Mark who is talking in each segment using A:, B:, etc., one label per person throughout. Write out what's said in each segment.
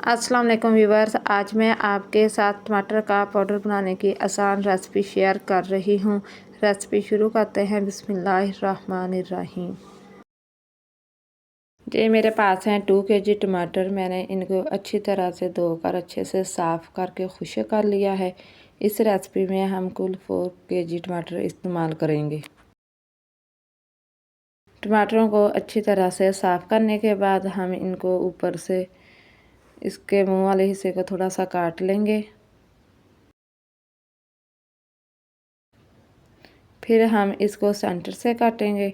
A: अस्सलाम वालेकुम व्यूवर्स, आज मैं आपके साथ टमाटर का पाउडर बनाने की आसान रेसिपी शेयर कर रही हूँ। रेसिपी शुरू करते हैं। बिस्मिल्लाहिर्रहमानिर्रहीम। ये मेरे पास हैं 2 kg टमाटर। मैंने इनको अच्छी तरह से धोकर अच्छे से साफ़ करके खुश्क कर लिया है। इस रेसिपी में हम कुल 4 kg टमाटर इस्तेमाल करेंगे। टमाटरों को अच्छी तरह से साफ़ करने के बाद हम इनको ऊपर से इसके मुंह वाले हिस्से को थोड़ा सा काट लेंगे। फिर हम इसको सेंटर से काटेंगे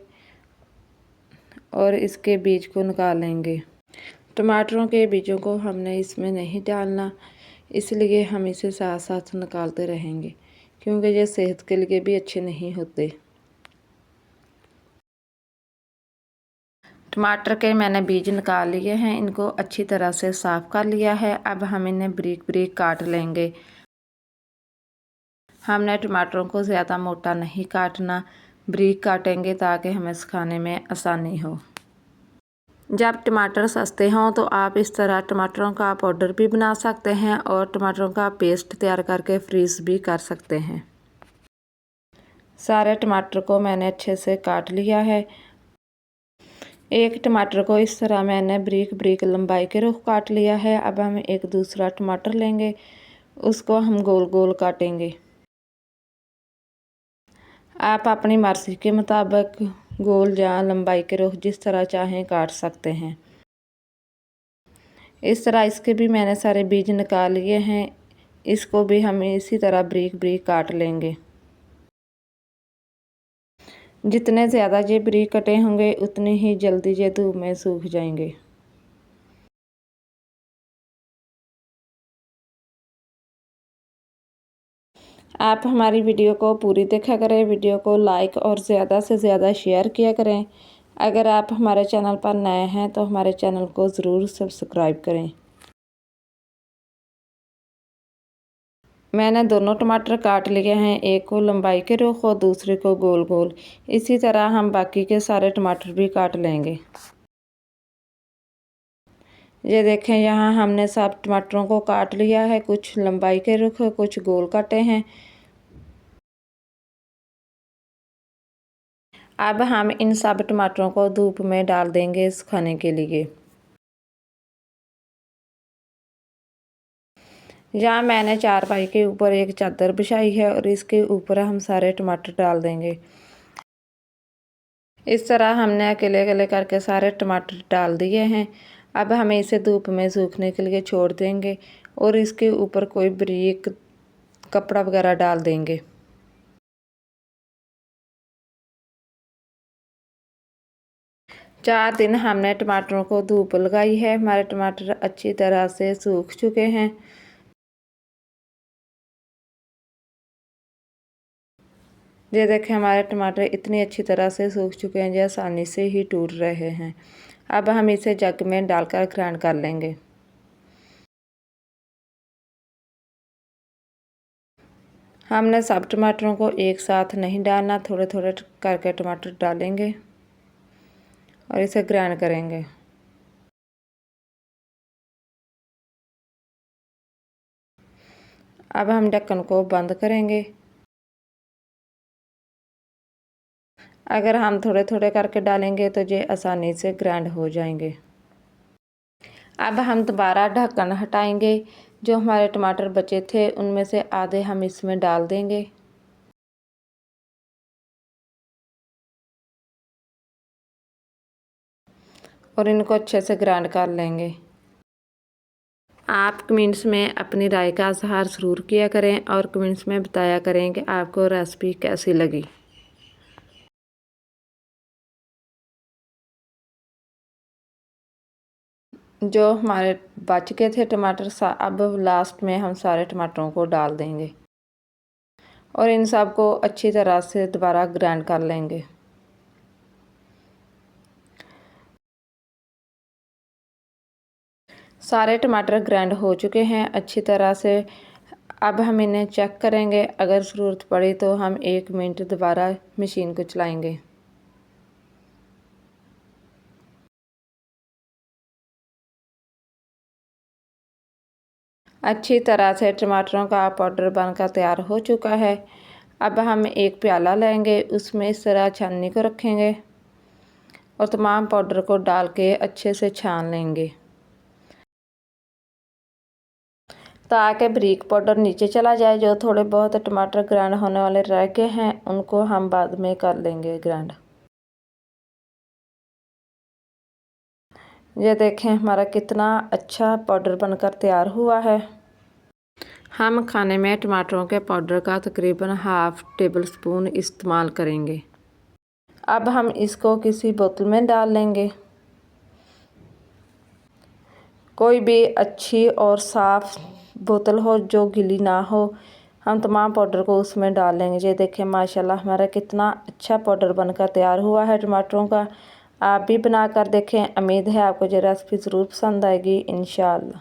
A: और इसके बीज को निकाल लेंगे। टमाटरों के बीजों को हमने इसमें नहीं डालना, इसलिए हम इसे साथ साथ निकालते रहेंगे, क्योंकि ये सेहत के लिए भी अच्छे नहीं होते। टमाटर के मैंने बीज निकाल लिए हैं, इनको अच्छी तरह से साफ़ कर लिया है। अब हम इन्हें बारीक बारीक काट लेंगे। हमने टमाटरों को ज़्यादा मोटा नहीं काटना, बारीक काटेंगे ताकि हमें सुखाने में आसानी हो। जब टमाटर सस्ते हों तो आप इस तरह टमाटरों का पाउडर भी बना सकते हैं और टमाटरों का पेस्ट तैयार करके फ्रीज़ भी कर सकते हैं। सारे टमाटर को मैंने अच्छे से काट लिया है। एक टमाटर को इस तरह मैंने बारीक बारीक लंबाई के रुख काट लिया है। अब हम एक दूसरा टमाटर लेंगे, उसको हम गोल गोल काटेंगे। आप अपनी मर्ज़ी के मुताबिक गोल या लंबाई के रुख जिस तरह चाहें काट सकते हैं। इस तरह इसके भी मैंने सारे बीज निकाल लिए हैं। इसको भी हम इसी तरह बारीक बारीक काट लेंगे। जितने ज़्यादा ये बारीक कटे होंगे उतनी ही जल्दी ये धूप में सूख जाएंगे। आप हमारी वीडियो को पूरी देखा करें, वीडियो को लाइक और ज़्यादा से ज़्यादा शेयर किया करें। अगर आप हमारे चैनल पर नए हैं तो हमारे चैनल को ज़रूर सब्सक्राइब करें। मैंने दोनों टमाटर काट लिए हैं, एक को लंबाई के रुख और दूसरे को गोल गोल। इसी तरह हम बाकी के सारे टमाटर भी काट लेंगे। ये देखें, यहाँ हमने सब टमाटरों को काट लिया है। कुछ लंबाई के रुख, कुछ गोल काटे हैं। अब हम इन सब टमाटरों को धूप में डाल देंगे सुखाने के लिए। यहाँ मैंने चारपाई के ऊपर एक चादर बिछाई है और इसके ऊपर हम सारे टमाटर डाल देंगे। इस तरह हमने अकेले अकेले करके सारे टमाटर डाल दिए हैं। अब हमें इसे धूप में सूखने के लिए छोड़ देंगे और इसके ऊपर कोई बारीक कपड़ा वगैरह डाल देंगे। चार दिन हमने टमाटरों को धूप लगाई है। हमारे टमाटर अच्छी तरह से सूख चुके हैं। ये देखें, हमारे टमाटर इतनी अच्छी तरह से सूख चुके हैं, जो आसानी से ही टूट रहे हैं। अब हम इसे जग में डालकर ग्राइंड कर लेंगे। हमने सब टमाटरों को एक साथ नहीं डालना, थोड़े थोड़े करके टमाटर डालेंगे और इसे ग्राइंड करेंगे। अब हम ढक्कन को बंद करेंगे। अगर हम थोड़े थोड़े करके डालेंगे तो ये आसानी से ग्राइंड हो जाएंगे। अब हम दोबारा ढक्कन हटाएंगे। जो हमारे टमाटर बचे थे उनमें से आधे हम इसमें डाल देंगे और इनको अच्छे से ग्राइंड कर लेंगे। आप कमेंट्स में अपनी राय का इज़हार ज़रूर किया करें और कमेंट्स में बताया करें कि आपको रेसिपी कैसी लगी। जो हमारे बच गए थे टमाटर अब लास्ट में हम सारे टमाटरों को डाल देंगे और इन सब को अच्छी तरह से दोबारा ग्राइंड कर लेंगे। सारे टमाटर ग्राइंड हो चुके हैं अच्छी तरह से। अब हम इन्हें चेक करेंगे, अगर ज़रूरत पड़ी तो हम 1 मिनट दोबारा मशीन को चलाएंगे। अच्छी तरह से टमाटरों का पाउडर बनकर तैयार हो चुका है। अब हम एक प्याला लेंगे, उसमें इस तरह छाननी को रखेंगे और तमाम पाउडर को डाल के अच्छे से छान लेंगे ताकि बारीक पाउडर नीचे चला जाए। जो थोड़े बहुत टमाटर ग्राइंड होने वाले रह गए हैं उनको हम बाद में कर लेंगे ग्राइंड। ये देखें हमारा कितना अच्छा पाउडर बनकर तैयार हुआ है। हम खाने में टमाटरों के पाउडर का तकरीबन हाफ टेबल स्पून इस्तेमाल करेंगे। अब हम इसको किसी बोतल में डाल लेंगे। कोई भी अच्छी और साफ़ बोतल हो जो गीली ना हो। हम तमाम पाउडर को उसमें डाल लेंगे। ये देखें माशाल्लाह हमारा कितना अच्छा पाउडर बनकर तैयार हुआ है टमाटरों का। आप भी बना कर देखें। उम्मीद है आपको ये रेसिपी ज़रूर पसंद आएगी इंशाअल्लाह।